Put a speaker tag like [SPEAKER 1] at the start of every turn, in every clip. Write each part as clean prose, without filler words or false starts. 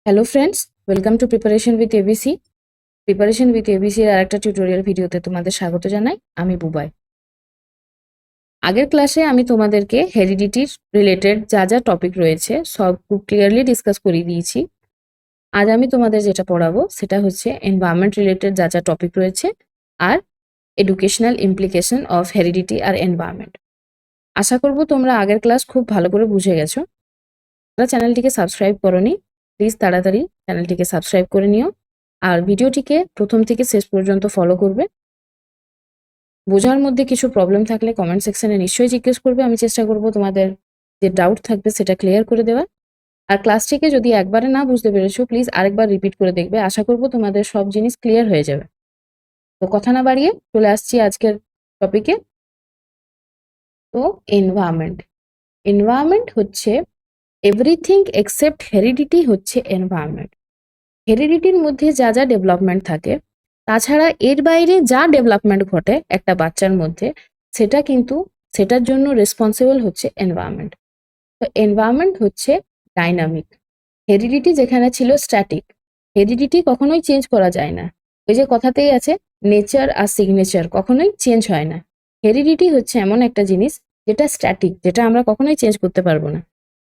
[SPEAKER 1] Hello friends, welcome to preparation with ABC. Preparation with ABC এর আরেকটা tutorial ভিডিওতে তোমাদের স্বাগত জানাই। আমি বুবাই। আগের ক্লাসে আমি তোমাদেরকে হেরিডিটির রিলেটেড যা যা টপিক রয়েছে সব খুব ক্লিয়ারলি ডিসকাস করিয়ে দিয়েছি। আজ আমি তোমাদের যেটা পড়াবো সেটা হচ্ছে এনভায়রনমেন্ট রিলেটেড যা যা টপিক রয়েছে আর এডুকেশনাল ইমপ্লিকেশন অফ হেরিডিটি আর এনভায়রনমেন্ট। আশা করব তোমরা আগের ক্লাস খুব ভালো করে বুঝে গেছো। যারা চ্যানেলটিকে সাবস্ক্রাইব করোনি প্লিজ তাড়াতাড়ি চ্যানেলটিকে সাবস্ক্রাইব করে নিও আর ভিডিওটিকে প্রথম থেকে শেষ পর্যন্ত ফলো করবে। বোঝার মধ্যে কিছু প্রবলেম থাকলে কমেন্ট সেকশনে নিশ্চয়ই জিজ্ঞেস করবে। আমি চেষ্টা করব তোমাদের যে ডাউট থাকবে সেটা ক্লিয়ার করে দেওয়ার। আর ক্লাসটিকে যদি একবারে না বুঝতে পেরেছো প্লিজ আরেকবার রিপিট করে দেখবে। আশা করব তোমাদের সব জিনিস ক্লিয়ার হয়ে যাবে। তো কথা না বাড়িয়ে চলে আসছি আজকের টপিকে। তো এনভায়রনমেন্ট। এনভায়রনমেন্ট হচ্ছে এভরিথিং এক্সেপ্ট হেরিডিটি হচ্ছে এনভায়রনমেন্ট। হেরিডিটির মধ্যে যা যা ডেভেলপমেন্ট থাকে তাছাড়া এর বাইরে যা ডেভেলপমেন্ট ঘটে একটা বাচ্চার মধ্যে সেটা কিন্তু সেটার জন্য রেসপন্সিবল হচ্ছে এনভায়রনমেন্ট। তো এনভায়রনমেন্ট হচ্ছে ডাইনামিক। হেরিডিটি যেখানে ছিল স্ট্যাটিক, হেরিডিটি কখনোই চেঞ্জ করা যায় না। ওই যে কথাতেই আছে নেচার আর সিগনেচার কখনোই চেঞ্জ হয় না। হেরিডিটি হচ্ছে এমন একটা জিনিস যেটা স্ট্যাটিক, যেটা আমরা কখনোই চেঞ্জ করতে পারবো না।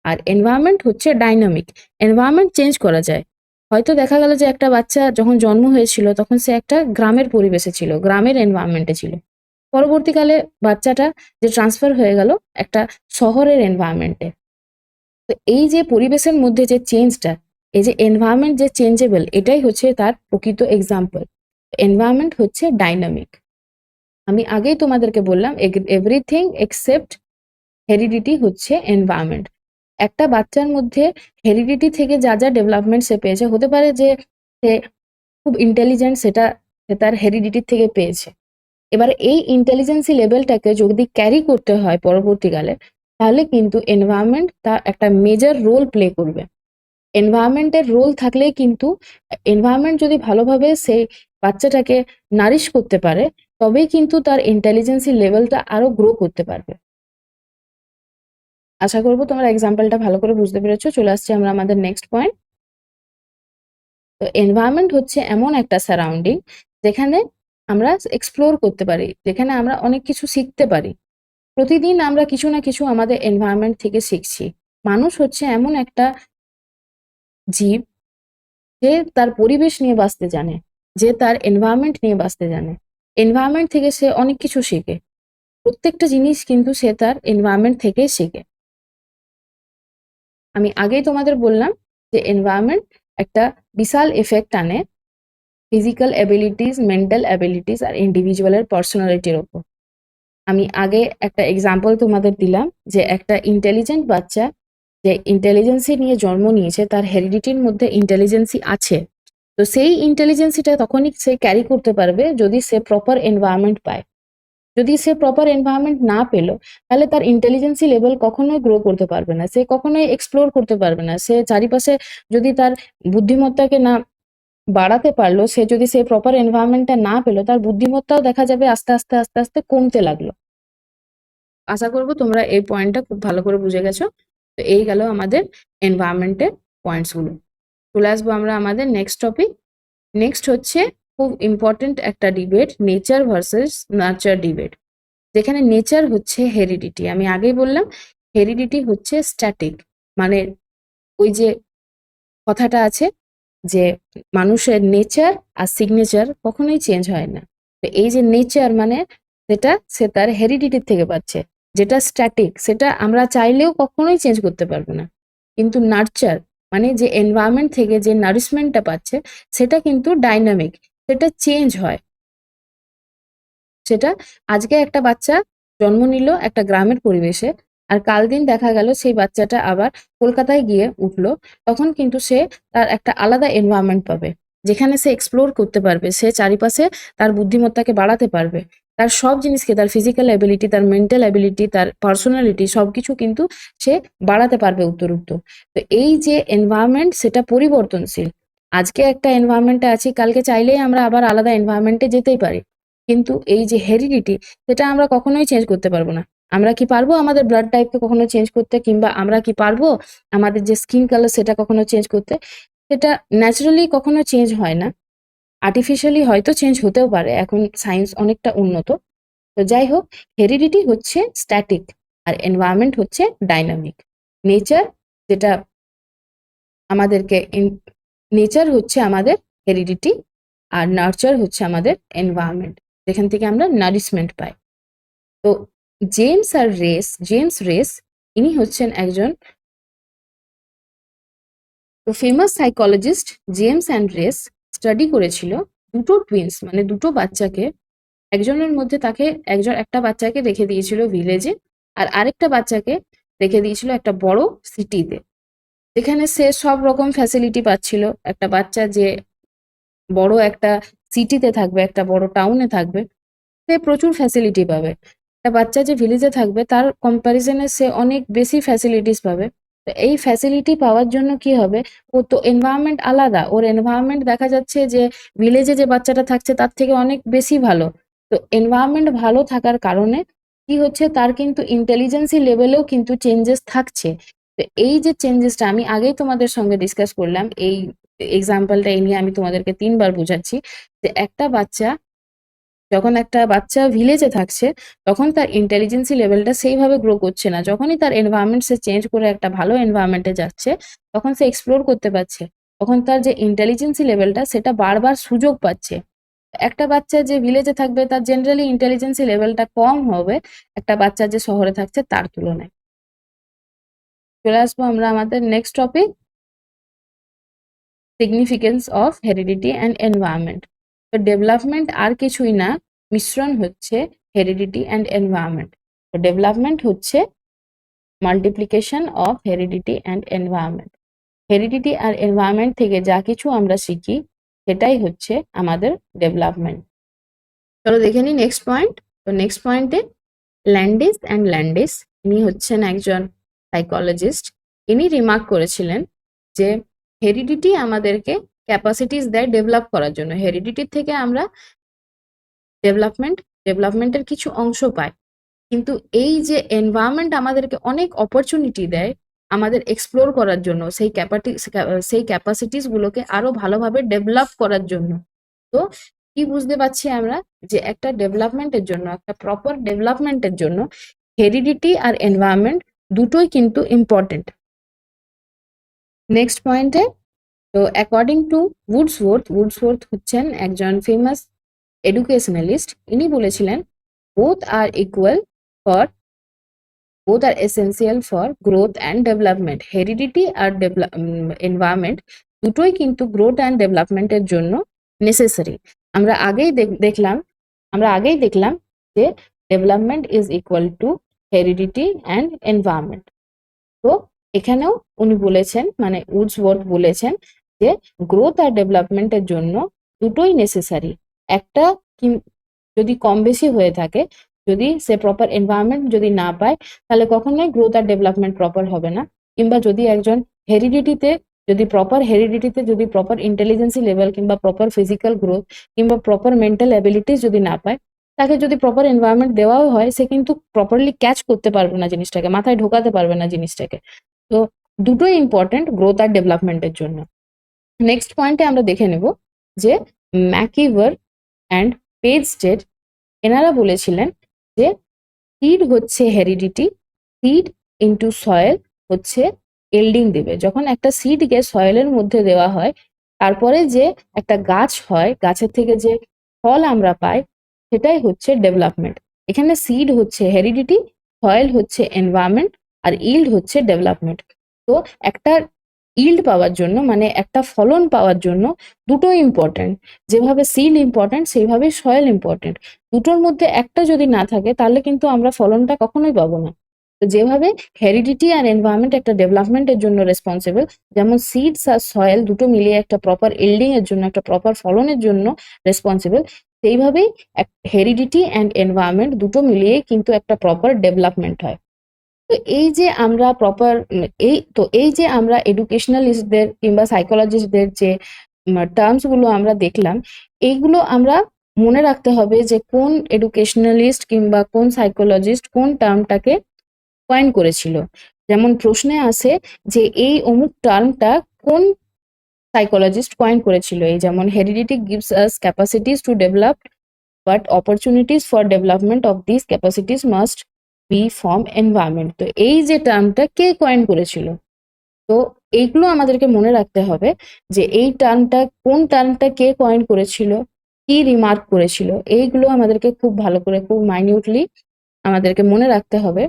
[SPEAKER 1] আর এনভায়রনমেন্ট হচ্ছে ডাইনামিক, এনভায়রনমেন্ট চেঞ্জ করা যায়। হয়তো দেখা গেল যে একটা বাচ্চা যখন জন্ম হয়েছিল তখন সে একটা গ্রামের পরিবেশে ছিল, গ্রামের এনভায়রনমেন্টে ছিল। পরবর্তীকালে বাচ্চাটা যে ট্রান্সফার হয়ে গেল একটা শহরের এনভায়রনমেন্টে। তো এই যে পরিবেশের মধ্যে যে চেঞ্জটা, এই যে এনভায়রনমেন্ট যে চেঞ্জেবল, এটাই হচ্ছে তার প্রকৃত এক্সাম্পল। এনভায়রনমেন্ট হচ্ছে ডাইনামিক। আমি আগেই তোমাদেরকে বললাম এভরিথিং এক্সেপ্ট হেরিডিটি হচ্ছে এনভায়রনমেন্ট। একটা বাচ্চার মধ্যে হেরিডিটি থেকে যা যা ডেভেলপমেন্ট সে পেয়েছে, হতে পারে যে সে খুব ইন্টেলিজেন্ট, সেটা সে তার হেরিডিটির থেকে পেয়েছে। এবার এই ইন্টেলিজেন্সি লেভেলটাকে যদি ক্যারি করতে হয় পরবর্তীকালে, তাহলে কিন্তু এনভায়রনমেন্ট তার একটা মেজর রোল প্লে করবে। এনভায়রনমেন্টের রোল থাকলেই কিন্তু, এনভায়রনমেন্ট যদি ভালোভাবে সেই বাচ্চাটাকে নারিশ করতে পারে তবেই কিন্তু তার ইন্টেলিজেন্সি লেভেলটা আরো গ্রো করতে পারবে। আশা করবো তোমরা এক্সাম্পলটা ভালো করে বুঝতে পেরেছো। চলে আসছি আমরা আমাদের নেক্সট পয়েন্ট। তো এনভায়রনমেন্ট হচ্ছে এমন একটা সারাউন্ডিং যেখানে আমরা এক্সপ্লোর করতে পারি, যেখানে আমরা অনেক কিছু শিখতে পারি। প্রতিদিন আমরা কিছু না কিছু আমাদের এনভায়রনমেন্ট থেকে শিখছি। মানুষ হচ্ছে এমন একটা জীব যে তার পরিবেশ নিয়ে বাঁচতে জানে, যে তার এনভায়রনমেন্ট নিয়ে বাঁচতে জানে। এনভায়রনমেন্ট থেকে সে অনেক কিছু শেখে। প্রত্যেকটা জিনিস কিন্তু সে তার এনভায়রনমেন্ট থেকে শেখে। আমি আগেই তোমাদের বললাম যে এনভায়রনমেন্ট একটা বিশাল এফেক্ট আনে ফিজিক্যাল অ্যাবিলিটিস, মেন্টাল অ্যাবিলিটিস আর ইন্ডিভিজুয়ালের পার্সোনালিটির ওপর। আমি আগে একটা এক্সাম্পল তোমাদের দিলাম যে একটা ইন্টেলিজেন্ট বাচ্চা যে ইন্টেলিজেন্সি নিয়ে জন্ম নিয়েছে, তার হেরিডিটির মধ্যে ইন্টেলিজেন্সি আছে। তো সেই ইন্টেলিজেন্সিটা তখনই সে ক্যারি করতে পারবে যদি সে প্রপার এনভায়রনমেন্ট পায়। যদি সে প্রপার এনভায়রনমেন্ট না পেলো তাহলে তার ইন্টেলিজেন্সি লেভেল কখনোই গ্রো করতে পারবে না, সে কখনোই এক্সপ্লোর করতে পারবে না। সে চারিপাশে যদি তার বুদ্ধিমত্তাকে না বাড়াতে পারলো, সে যদি সেই প্রপার এনভায়রনমেন্টটা না পেলো, তার বুদ্ধিমত্তাও দেখা যাবে আস্তে আস্তে আস্তে আস্তে কমতে লাগলো। আশা করবো তোমরা এই পয়েন্টটা খুব ভালো করে বুঝে গেছো। তো এই গেল আমাদের এনভায়রনমেন্টের পয়েন্টস গুলো। চলে আসবো আমরা আমাদের নেক্সট টপিক। নেক্সট হচ্ছে খুব ইম্পর্টেন্ট একটা debate, nature versus nurture debate. যেখানে নেচার হচ্ছে হেরিডিটি। আমি আগেই বললাম হেরিডিটি হচ্ছে স্ট্যাটিক, মানে ওই যে কথাটা আছে যে মানুষের নেচার আর সিগনেচার কখনোই চেঞ্জ হয় না। তো এই যে নেচার মানে সেটা সে তার হেরিডিটির থেকে পাচ্ছে, যেটা স্ট্যাটিক সেটা আমরা চাইলেও কখনোই চেঞ্জ করতে পারবো না। কিন্তু নার্চার মানে যে এনভায়রনমেন্ট থেকে যে নারিশমেন্টটা পাচ্ছে সেটা কিন্তু ডাইনামিক, সেটা চেঞ্জ হয়। সেটা আজকে একটা বাচ্চা জন্ম নিল একটা গ্রামের পরিবেশে, আর কাল দিন দেখা গেল সেই বাচ্চাটা আবার কলকাতায় গিয়ে উঠলো, তখন কিন্তু সে তার একটা আলাদা এনভায়রনমেন্ট পাবে যেখানে সে এক্সপ্লোর করতে পারবে, সে চারিপাশে তার বুদ্ধিমত্তাকে বাড়াতে পারবে, তার সব জিনিসকে, তার ফিজিক্যাল অ্যাবিলিটি, তার মেন্টাল অ্যাবিলিটি, তার পার্সোনালিটি সবকিছু কিন্তু সে বাড়াতে পারবে উত্তরোত্তর। তো এই যে এনভায়রনমেন্ট সেটা পরিবর্তনশীল। আজকে একটা এনভায়রনমেন্টে আছি, কালকে চাইলেই আমরা আবার আলাদা এনভায়রনমেন্টে যেতেই পারি। কিন্তু এই যে হেরিডিটি সেটা আমরা কখনোই চেঞ্জ করতে পারবো না। আমরা কি পারবো আমাদের ব্লাড টাইপকে কখনো চেঞ্জ করতে, কিংবা আমরা কি পারবো আমাদের যে স্কিন কালার সেটা কখনো চেঞ্জ করতে? সেটা ন্যাচারালি কখনো চেঞ্জ হয় না, আর্টিফিশিয়ালি হয়তো চেঞ্জ হতেও পারে, এখন সায়েন্স অনেকটা উন্নত। তো যাই হোক, হেরিডিটি হচ্ছে স্ট্যাটিক আর এনভায়রনমেন্ট হচ্ছে ডাইনামিক। নেচার যেটা আমাদেরকে, নেচার হচ্ছে আমাদের হেরিডিটি, আর নার্চার হচ্ছে আমাদের এনভায়রনমেন্ট, যেখান থেকে আমরা নারিশমেন্ট পাই। তো জেমস রেস ইনি হচ্ছেন একজন famous psychologist. James and race study করেছিল দুটো টুইন্স, মানে দুটো বাচ্চাকে। একজনের মধ্যে একটা বাচ্চাকে রেখে দিয়েছিল ভিলেজে, আর আরেকটা বাচ্চাকে রেখে দিয়েছিল একটা বড় সিটিতে, যেখানে সে সব রকম ফ্যাসিলিটি পাচ্ছিল। একটা বাচ্চা যে বড় একটা সিটিতে থাকবে, একটা বড় টাউনে থাকবে, সে প্রচুর ফ্যাসিলিটি পাবে। একটা বাচ্চা যে ভিলেজে থাকবে তার কম্প্যারিজনে সে অনেক বেশি ফ্যাসিলিটিস পাবে। তো এই ফ্যাসিলিটি পাওয়ার জন্য কি হবে, ও তো এনভায়রনমেন্ট আলাদা, ওর এনভায়রনমেন্ট দেখা যাচ্ছে যে ভিলেজে যে বাচ্চাটা থাকছে তার থেকে অনেক বেশি ভালো। তো এনভায়রনমেন্ট ভালো থাকার কারণে কি হচ্ছে, তার কিন্তু ইন্টেলিজেন্সি লেভেলেও কিন্তু চেঞ্জেস থাকছে। তো এই যে চেঞ্জেসটা আমি আগেই তোমাদের সঙ্গে ডিসকাস করলাম, এই এক্সাম্পলটা এই নিয়ে আমি তোমাদেরকে 3বার বোঝাচ্ছি, যে একটা বাচ্চা ভিলেজে থাকছে, তখন তার ইন্টেলিজেন্সি লেভেলটা সেইভাবে গ্রো করছে না। যখনই তার এনভায়রনমেন্ট সে চেঞ্জ করে একটা ভালো এনভায়রনমেন্টে যাচ্ছে, তখন সে এক্সপ্লোর করতে পারছে, তখন তার যে ইন্টেলিজেন্সি লেভেলটা সেটা বারবার সুযোগ পাচ্ছে। একটা বাচ্চা যে ভিলেজে থাকবে তার জেনারেলি ইন্টেলিজেন্সি লেভেলটা কম হবে একটা বাচ্চা যে শহরে থাকছে তার তুলনায়। চলে আসবো আমরা আমাদের next topic, significance of heredity and environment. তো ডেভেলপমেন্ট আর কিছুই না, মিশ্রণ হচ্ছে হেরিডিটি অ্যান্ড এনভায়রনমেন্ট। তো ডেভেলপমেন্ট হচ্ছে multiplication of heredity and environment. Heredity আর এনভায়রনমেন্ট থেকে যা কিছু আমরা শিখি সেটাই হচ্ছে আমাদের ডেভেলপমেন্ট। চলো দেখে নিই নেক্সট পয়েন্ট। তো নেক্সট পয়েন্টে ল্যান্ডিস ইনি হচ্ছেন একজন সাইকোলজিস্ট। ইনি রিমার্ক করেছিলেন যে হেরিডিটি আমাদেরকে ক্যাপাসিটিস দেয় ডেভেলপ করার জন্য। হেরিডিটির থেকে আমরা ডেভেলপমেন্টের কিছু অংশ পাই, কিন্তু এই যে এনভায়রনমেন্ট আমাদেরকে অনেক অপরচুনিটি দেয় আমাদের এক্সপ্লোর করার জন্য, সেই ক্যাপাসিটিস গুলোকে আরো ভালোভাবে ডেভেলপ করার জন্য। তো কি বুঝতে পারছি আমরা, যে একটা ডেভেলপমেন্টের জন্য, একটা প্রপার ডেভেলপমেন্টের জন্য হেরিডিটি আর এনভায়রনমেন্ট দুটোই কিন্তু ইম্পর্টেন্ট। নেক্সট পয়েন্টে, তো অ্যাকর্ডিং টু উডসওয়ার্থ হচ্ছেন একজন ফেমাস এডুকেশনালিস্ট। ইনি বলেছিলেন both are equal for both are essential for growth and development. Heredity আর এনভায়রনমেন্ট দুটোই কিন্তু গ্রোথ অ্যান্ড ডেভেলপমেন্টের জন্য নেসেসারি। আমরা আগেই দেখলাম যে development is equal to heredity and environment. তো এখানেও উনি বলেছেন, মানে উডসওয়ার্থ বলেছেন যে গ্রোথ আর ডেভেলপমেন্টের জন্য দুটোই নেসেসারি। একটা যদি কম বেশি হয়ে থাকে, যদি সে প্রপার এনভায়রনমেন্ট যদি না পায়, তাহলে কখনোই গ্রোথ আর ডেভেলপমেন্ট প্রপার হবে না। কিংবা যদি একজন হেরিডিটিতে যদি প্রপার ইন্টেলিজেন্সি লেভেল কিংবা প্রপার ফিজিক্যাল গ্রোথ কিংবা প্রপার মেন্টাল অ্যাবিলিটিস যদি না পায়, তাকে যদি প্রপার এনভায়রনমেন্ট দেওয়াও হয়, সে কিন্তু প্রপারলি ক্যাচ করতে পারবে না জিনিসটাকে, মাথায় ঢোকাতে পারবে না জিনিসটাকে। তো দুটোই ইম্পর্টেন্ট গ্রোথ আর ডেভেলপমেন্টের জন্য। নেক্সট পয়েন্টে আমরা দেখে নেব যে ম্যাকিভার অ্যান্ড পেজস্টেড এনারা বলেছিলেন যে সিড হচ্ছে হেরিডিটি, সিড ইনটু সয়েল হচ্ছে এল্ডিং দেবে। যখন একটা সিডকে সয়েলের মধ্যে দেওয়া হয়, তারপরে যে একটা গাছ হয়, গাছের থেকে যে ফল আমরা পাই, সেটাই হচ্ছে ডেভেলপমেন্ট। এখানে সিড হচ্ছে হেরিডিটি, সয়েল হচ্ছে এনভায়রনমেন্ট, আর ইল্ড হচ্ছে ডেভেলপমেন্ট। তো একটা ইল্ড পাওয়ার জন্য, মানে একটা ফলন পাওয়ার জন্য দুটো ইম্পর্টেন্ট। যেভাবে সিড ইম্পর্টেন্ট সেইভাবেই সয়েল ইম্পর্টেন্ট। দুটোর মধ্যে একটা যদি না থাকে তাহলে কিন্তু আমরা ফলনটা কখনোই পাবো না। তো যেভাবে হেরিডিটি আর এনভায়রনমেন্ট একটা ডেভেলপমেন্টের জন্য রেসপন্সিবল, যেমন সিডস আর সয়েল দুটো মিলিয়ে একটা প্রপার ইল্ডিং এর জন্য, একটা প্রপার ফলনের জন্য রেসপন্সিবল, সেইভাবেই হেরিডিটি অ্যান্ড এনভায়রনমেন্ট দুটো মিলিয়ে কিন্তু একটা প্রপার ডেভেলপমেন্ট হয়। তো এই যে আমরা এডুকেশনালিস্টদের কিংবা সাইকোলজিস্টদের যে টার্মস গুলো আমরা দেখলাম, এইগুলো আমরা মনে রাখতে হবে যে কোন এডুকেশনালিস্ট কিংবা কোন সাইকোলজিস্ট কোন টার্মটাকে কয়েন করেছিল। যেমন প্রশ্নে আসে যে এই অমুক টার্মটা কোন সাইকোলজিস্ট কয়েন করেছিল। এই যেমন heredity gives us capacities to develop, but opportunities for development of this capacities must be from environment. তো এই যে টার্মটা কে কয়েন করেছিল, তো এইগুলো আমাদেরকে মনে রাখতে হবে যে এই টার্মটা, কোন টার্মটা কে কয়েন করেছিল, কি রিমার্ক করেছিল, এইগুলো আমাদেরকে খুব ভালো করে, খুব মাইনিউটলি আমাদেরকে মনে রাখতে হবে।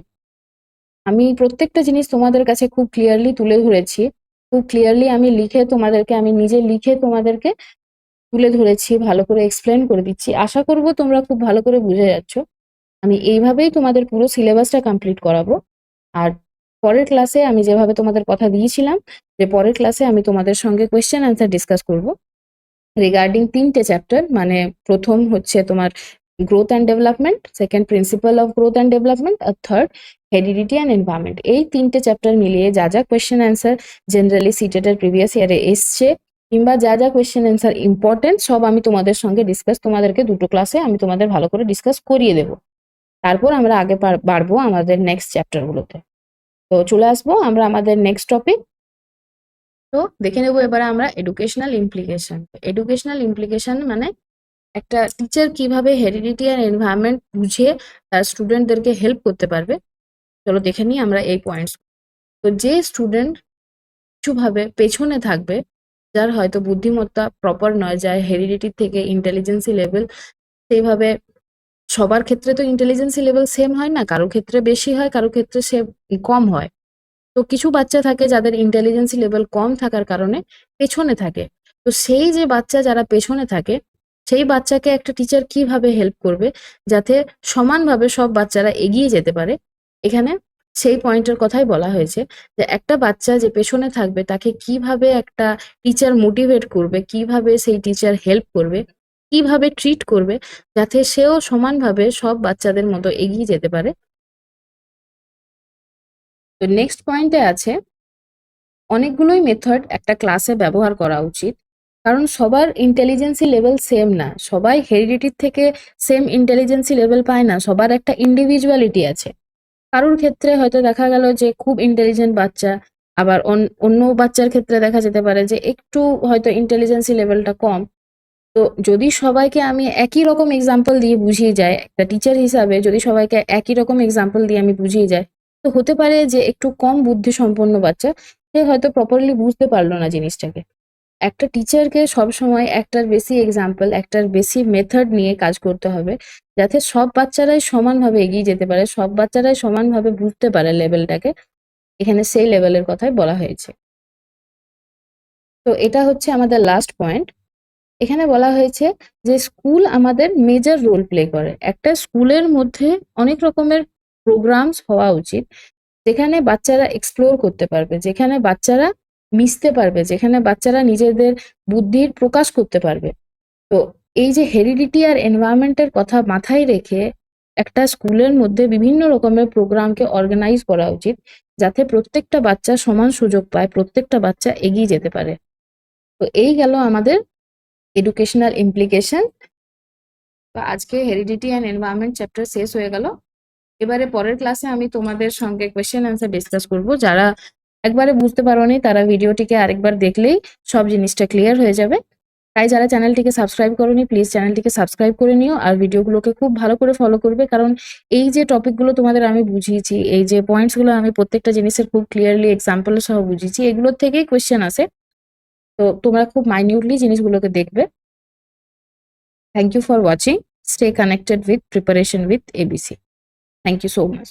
[SPEAKER 1] আমি প্রত্যেকটা জিনিস তোমাদের কাছে খুব ক্লিয়ারলি তুলে ধরেছি, খুব ক্লিয়ারলি আমি নিজে লিখে তোমাদেরকে তুলে ধরেছি, ভালো করে এক্সপ্লেন করে দিচ্ছি। আশা করব তোমরা খুব ভালো করে বুঝে যাচ্ছ। আমি এইভাবেই তোমাদের পুরো সিলেবাসটা কমপ্লিট করাবো। আর পরের ক্লাসে আমি যেভাবে তোমাদের কথা দিয়েছিলাম যে পরের ক্লাসে আমি তোমাদের সঙ্গে কোয়েশ্চেন অ্যান্সার ডিসকাস করব রিগার্ডিং 3টে চ্যাপ্টার। মানে প্রথম হচ্ছে তোমার growth and development, second principle of growth and development, আর থার্ড হেরিডিটি অ্যান্ড এনভায়রনমেন্ট। এই 3টে চ্যাপ্টার মিলিয়ে যা যা কোয়েশ্চেন অ্যান্সার জেনারেলি সিটেট এর প্রিভিয়াস ইয়ারে এসছে, কিংবা যা যা কোয়েশ্চেন অ্যান্সার ইম্পর্টেন্ট, সব আমি তোমাদের সঙ্গে তোমাদেরকে দুটো ক্লাসে আমি তোমাদের ভালো করে ডিসকাস করিয়ে দেবো। তারপর আমরা আগে বাড়বো আমাদের নেক্সট চ্যাপ্টারগুলোতে। তো চলে আসবো আমরা আমাদের নেক্সট টপিক। তো দেখে নেবো এবারে আমরা এডুকেশনাল ইমপ্লিকেশন। এডুকেশনাল ইমপ্লিকেশন মানে একটা টিচার কিভাবে হেরিডিটি আর এনভায়রনমেন্ট বুঝে তার স্টুডেন্টদেরকে হেল্প করতে পারবে। চলো দেখে নিই আমরা এই পয়েন্টস। তো যে স্টুডেন্ট কিছুভাবে পেছনে থাকবে, যার হয়তো বুদ্ধিমত্তা প্রপার নয়, যার হেরিডিটির থেকে ইন্টেলিজেন্সি লেভেল সেইভাবে, সবার ক্ষেত্রে তো ইন্টেলিজেন্সি লেভেল সেম হয় না, কারো ক্ষেত্রে বেশি হয়, কারো ক্ষেত্রে সে কম হয়। তো কিছু বাচ্চা থাকে যাদের ইন্টেলিজেন্সি লেভেল কম থাকার কারণে পেছনে থাকে। তো সেই যে বাচ্চা যারা পেছনে থাকে, সেই বাচ্চাকে একটা টিচার কিভাবে হেল্প করবে যাতে সমানভাবে সব বাচ্চারা এগিয়ে যেতে পারে, এখানে সেই পয়েন্টের কথাই বলা হয়েছে যে একটা বাচ্চা যে পেছনে থাকবে তাকে কিভাবে একটা টিচার মোটিভেট করবে, কিভাবে সেই টিচার হেল্প করবে, কিভাবে ট্রিট করবে যাতে সেও সমানভাবে সব বাচ্চাদের মতো এগিয়ে যেতে পারে। তো নেক্সট পয়েন্টে আছে অনেকগুলোই মেথড একটা ক্লাসে ব্যবহার করা উচিত, কারণ সবার ইন্টেলিজেন্সি লেভেল সেম না, সবাই হেরিডিটির থেকে সেম ইন্টেলিজেন্সি লেভেল পায় না, সবার একটা ইন্ডিভিজুয়ালিটি আছে। কারোর ক্ষেত্রে হয়তো দেখা গেল যে খুব ইন্টেলিজেন্ট বাচ্চা, আবার অন্য বাচ্চার ক্ষেত্রে দেখা যেতে পারে যে একটু হয়তো ইন্টেলিজেন্সি লেভেলটা কম। তো যদি সবাইকে আমি একই রকম এক্সাম্পল দিয়ে বুঝিয়ে যাই, একটা টিচার হিসাবে যদি সবাইকে একই রকম এক্সাম্পল দিয়ে আমি বুঝিয়ে যাই, তো হতে পারে যে একটু কম বুদ্ধি সম্পন্ন বাচ্চা সে হয়তো প্রপারলি বুঝতে পারলো না জিনিসটাকে। একটা টিচারকে সবসময় একটার বেশি এক্সাম্পল, একটার বেশি মেথড নিয়ে কাজ করতে হবে যাতে সব বাচ্চারাই সমানভাবে এগিয়ে যেতে পারে, সব বাচ্চারাই সমানভাবে বুঝতে পারে লেভেলটাকে। এখানে সেই লেভেলের কথাই বলা হয়েছে। তো এটা হচ্ছে আমাদের লাস্ট পয়েন্ট। এখানে বলা হয়েছে যে স্কুল আমাদের মেজর রোল প্লে করে। একটা স্কুলের মধ্যে অনেক রকমের প্রোগ্রামস হওয়া উচিত যেখানে বাচ্চারা এক্সপ্লোর করতে পারবে, যেখানে বাচ্চারা মিশতে পারবে, যেখানে বাচ্চারা নিজেদের বুদ্ধির প্রকাশ করতে পারবে। তো এই যে হেরিডিটি আর এনভায়রনমেন্টের কথা মাথায় রেখে একটা স্কুলের মধ্যে বিভিন্ন রকমের প্রোগ্রামকে অর্গানাইজ করা উচিত যাতে প্রত্যেকটা বাচ্চা সমান সুযোগ পায়, প্রত্যেকটা বাচ্চা এগিয়ে যেতে পারে। তো এই গেল আমাদের এডুকেশনাল ইমপ্লিকেশন। তো আজকে হেরিডিটি অ্যান্ড এনভায়রনমেন্ট চ্যাপ্টার শেষ হয়ে গেল। এবারে পরের ক্লাসে আমি তোমাদের সঙ্গে কোয়েশ্চেন অ্যান্সার ডিসকাস করব। যারা একবারে বুঝতে পারোনি তারা ভিডিওটিকে আরেকবার দেখলেই সব জিনিসটা ক্লিয়ার হয়ে যাবে। তাই যারা চ্যানেলটিকে সাবস্ক্রাইব করোনি প্লিজ চ্যানেলটিকে সাবস্ক্রাইব করে নিও, আর ভিডিওগুলোকে খুব ভালো করে ফলো করবে, কারণ এই যে টপিকগুলো তোমাদের আমি বুঝিয়েছি, এই যে পয়েন্টসগুলো আমি প্রত্যেকটা জিনিসের খুব ক্লিয়ারলি এক্সাম্পল সহ বুঝিয়েছি, এগুলোর থেকেই কোয়েশ্চেন আসে। তো তোমরা খুব মাইনিউটলি জিনিসগুলোকে দেখবে। Thank you for watching. Stay connected with Preparation with ABC. Thank you so much.